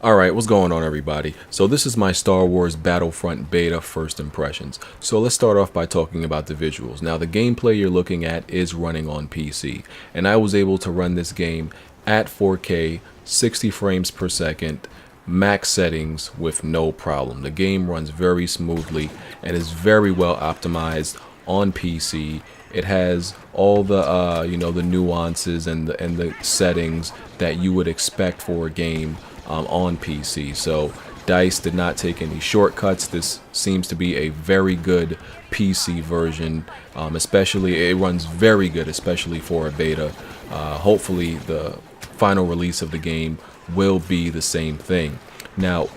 Alright, what's going on everybody? So this is my Star Wars Battlefront beta first impressions. So let's start off by talking about the visuals. Now the gameplay you're looking at is running on PC, and I was able to run this game at 4K, 60 frames per second, max settings with no problem. The game runs very smoothly and is very well optimized on PC. It has all the the nuances and the settings that you would expect for a game on PC. So DICE did not take any shortcuts. This seems to be a very good PC version, especially it runs very good, especially for a beta. Hopefully the final release of the game will be the same thing. Now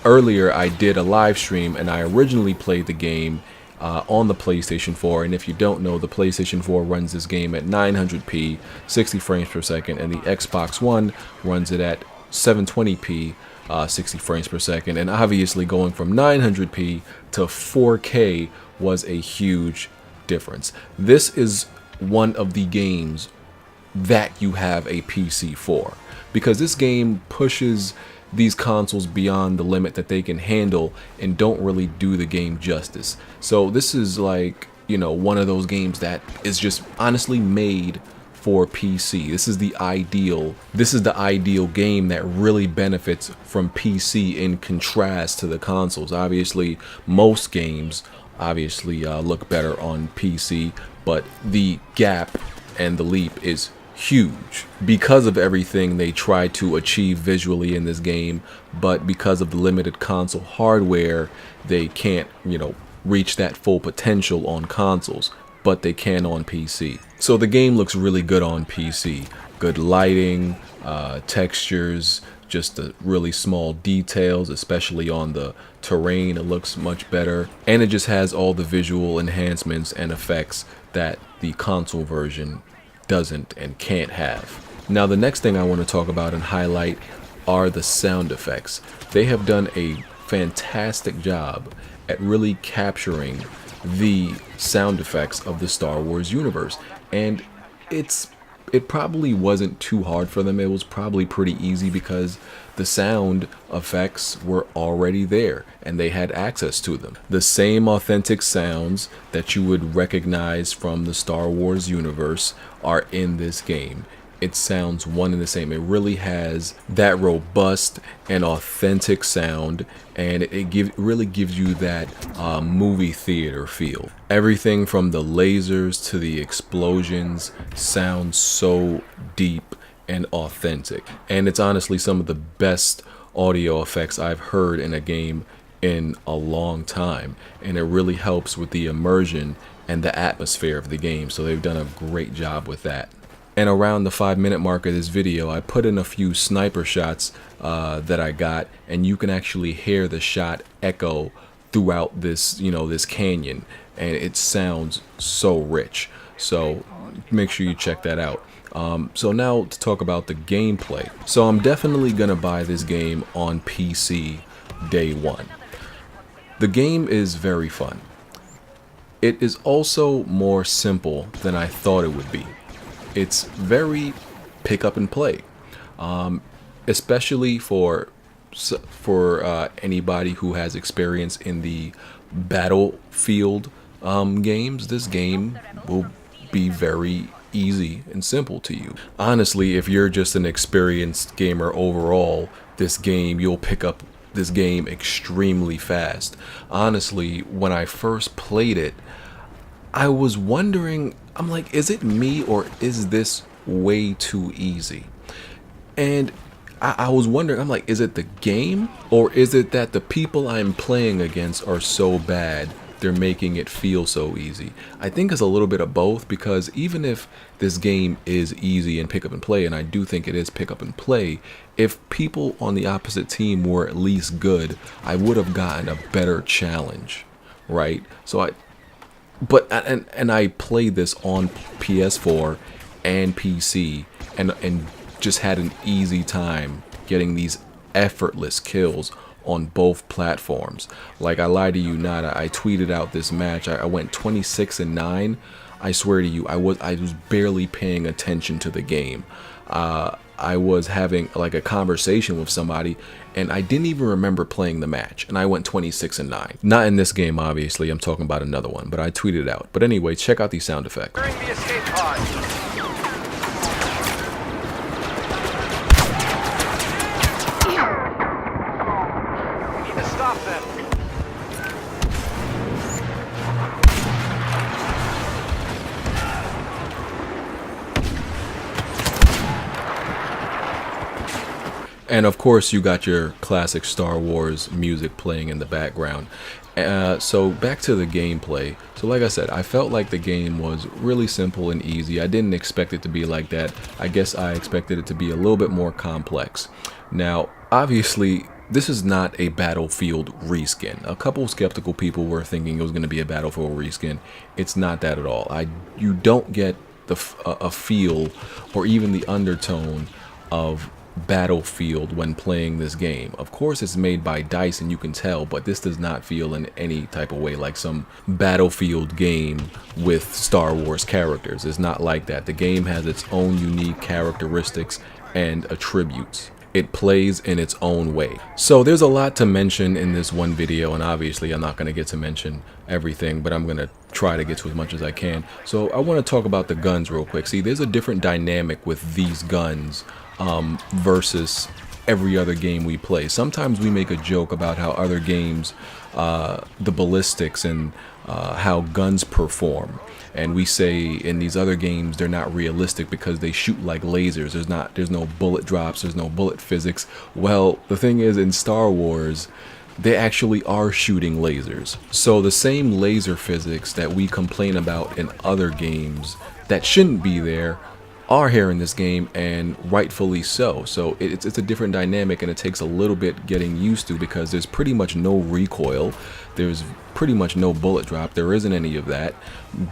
earlier I did a live stream and I originally played the game on the PlayStation 4, and if you don't know, the PlayStation 4 runs this game at 900p 60 frames per second, and the Xbox One runs it at 720p 60 frames per second. And obviously going from 900p to 4K was a huge difference. This is one of the games that you have a PC for, because this game pushes these consoles beyond the limit that they can handle and don't really do the game justice. So this is like, one of those games that is just honestly made for PC. This is the ideal game that really benefits from PC in contrast to the consoles. Obviously most games look better on PC, but the gap and the leap is huge because of everything they try to achieve visually in this game, but because of the limited console hardware they can't reach that full potential on consoles, but they can on PC. So the game looks really good on PC. Good lighting, textures, just the really small details, especially on the terrain. It looks much better, and it just has all the visual enhancements and effects that the console version doesn't and can't have. Now the next thing I want to talk about and highlight are the sound effects. They have done a fantastic job at really capturing the sound effects of the Star Wars universe, and it probably wasn't too hard for them. It was probably pretty easy because the sound effects were already there and they had access to them. The same authentic sounds that you would recognize from the Star Wars universe are in this game. It sounds one and the same. It really has that robust and authentic sound, and it really gives you that movie theater feel. Everything from the lasers to the explosions sounds so deep and authentic, and it's honestly some of the best audio effects I've heard in a game in a long time, and it really helps with the immersion and the atmosphere of the game. So they've done a great job with that. And around the 5-minute mark of this video, I put in a few sniper shots that I got, and you can actually hear the shot echo throughout this, this canyon, and it sounds so rich. So make sure you check that out. So now to talk about the gameplay. So I'm definitely gonna buy this game on PC day one. The game is very fun. It is also more simple than I thought it would be. It's very pick up and play, especially for anybody who has experience in the Battlefield games. This game will be very easy and simple to you. Honestly, if you're just an experienced gamer overall, you'll pick up this game extremely fast. Honestly, when I first played it, I was wondering, I'm like, is it me or is this way too easy? And I was wondering, I'm like, is it the game or is it that the people I'm playing against are so bad they're making it feel so easy? I think it's a little bit of both, because even if this game is easy and pick up and play, and I do think it is pick up and play, if people on the opposite team were at least good, I would have gotten a better challenge, right? So I played this on PS4 and PC and just had an easy time getting these effortless kills on both platforms. Like, I lie to you not, I tweeted out this match. I went 26-9 I swear to you, I was barely paying attention to the game. I was having like a conversation with somebody and I didn't even remember playing the match, and I went 26-9. Not in this game, obviously, I'm talking about another one, but I tweeted it out. But anyway, check out these sound effects. During the escape pod. We need to stop them. And of course, you got your classic Star Wars music playing in the background. So back to the gameplay. So like I said, I felt like the game was really simple and easy. I didn't expect it to be like that. I guess I expected it to be a little bit more complex. Now, obviously, this is not a Battlefield reskin. A couple skeptical people were thinking it was going to be a Battlefield reskin. It's not that at all. You don't get a feel or even the undertone of Battlefield when playing this game. Of course, it's made by DICE and you can tell, but this does not feel in any type of way like some Battlefield game with Star Wars characters. It's not like that. The game has its own unique characteristics and attributes. It plays in its own way. So there's a lot to mention in this one video, and obviously I'm not going to get to mention everything, but I'm going to try to get to as much as I can. So I want to talk about the guns real quick. See, there's a different dynamic with these guns versus every other game we play. Sometimes we make a joke about how other games, the ballistics and how guns perform, and we say in these other games they're not realistic because they shoot like lasers. There's no bullet drops, there's no bullet physics. Well, the thing is, in Star Wars they actually are shooting lasers. So the same laser physics that we complain about in other games that shouldn't be there are here in this game, and rightfully so. So it's a different dynamic, and it takes a little bit getting used to because there's pretty much no recoil. There's pretty much no bullet drop. There isn't any of that.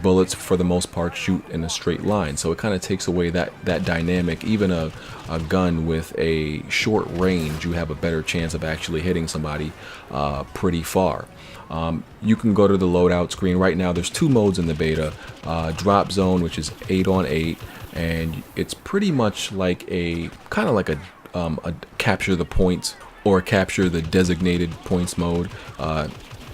Bullets for the most part shoot in a straight line, so it kind of takes away that dynamic. Even a gun with a short range, you have a better chance of actually hitting somebody pretty far. You can go to the loadout screen. Right now there's two modes in the beta. Drop zone, which is 8 on 8, and it's pretty much like a kind of like a capture the points or capture the designated points mode.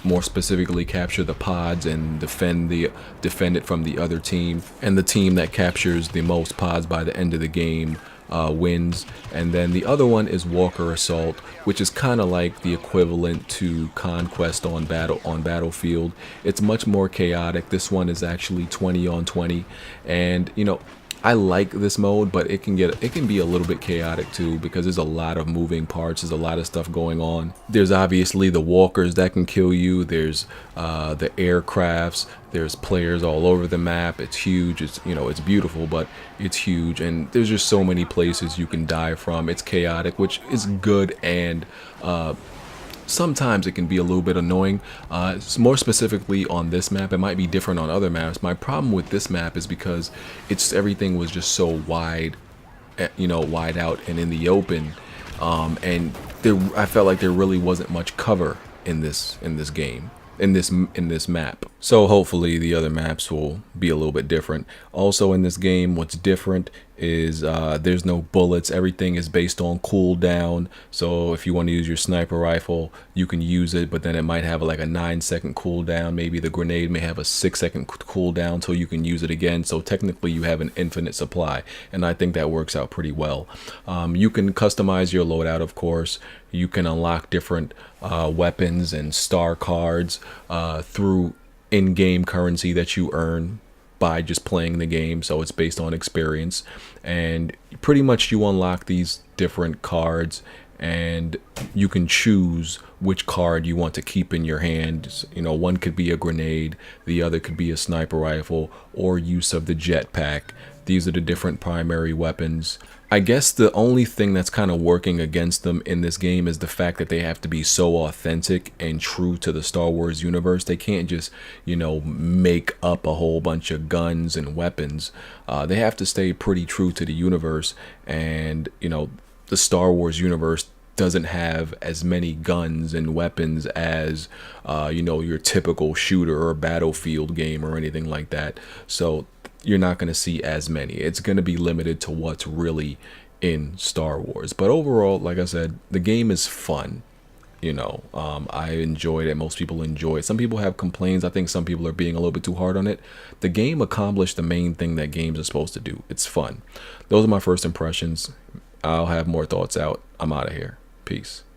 More specifically, capture the pods and defend it from the other team, and the team that captures the most pods by the end of the game wins. And then the other one is Walker Assault, which is kind of like the equivalent to Conquest on Battlefield. It's much more chaotic. This one is actually 20 on 20, and you know, I like this mode, but it can be a little bit chaotic too because there's a lot of moving parts. There's a lot of stuff going on. There's obviously the walkers that can kill you. There's the aircrafts. There's players all over the map. It's huge. It's beautiful, but it's huge, and there's just so many places you can die from. It's chaotic, which is good, and sometimes it can be a little bit annoying. More specifically on this map, it might be different on other maps. My problem with this map is because everything was just so wide, wide out and in the open, and I felt like there really wasn't much cover in this game. In this map. So hopefully the other maps will be a little bit different. Also in this game, what's different is there's no bullets. Everything is based on cooldown. So if you want to use your sniper rifle, you can use it, but then it might have like a 9-second cooldown. Maybe the grenade may have a 6-second cooldown till you can use it again. So technically you have an infinite supply, and I think that works out pretty well. You can customize your loadout, of course. You can unlock different weapons and star cards through in-game currency that you earn by just playing the game. So it's based on experience, and pretty much you unlock these different cards, and you can choose which card you want to keep in your hand. One could be a grenade, the other could be a sniper rifle, or use of the jetpack. These are the different primary weapons. I guess the only thing that's kind of working against them in this game is the fact that they have to be so authentic and true to the Star Wars universe. They can't just, make up a whole bunch of guns and weapons. They have to stay pretty true to the universe, and, the Star Wars universe doesn't have as many guns and weapons as your typical shooter or Battlefield game or anything like that. So you're not going to see as many. It's going to be limited to what's really in Star Wars. But overall, like I said, the game is fun. I enjoyed it. Most people enjoy it. Some people have complaints. I think some people are being a little bit too hard on it. The game accomplished the main thing that games are supposed to do. It's fun. Those are my first impressions. I'll have more thoughts out. I'm out of here. Peace.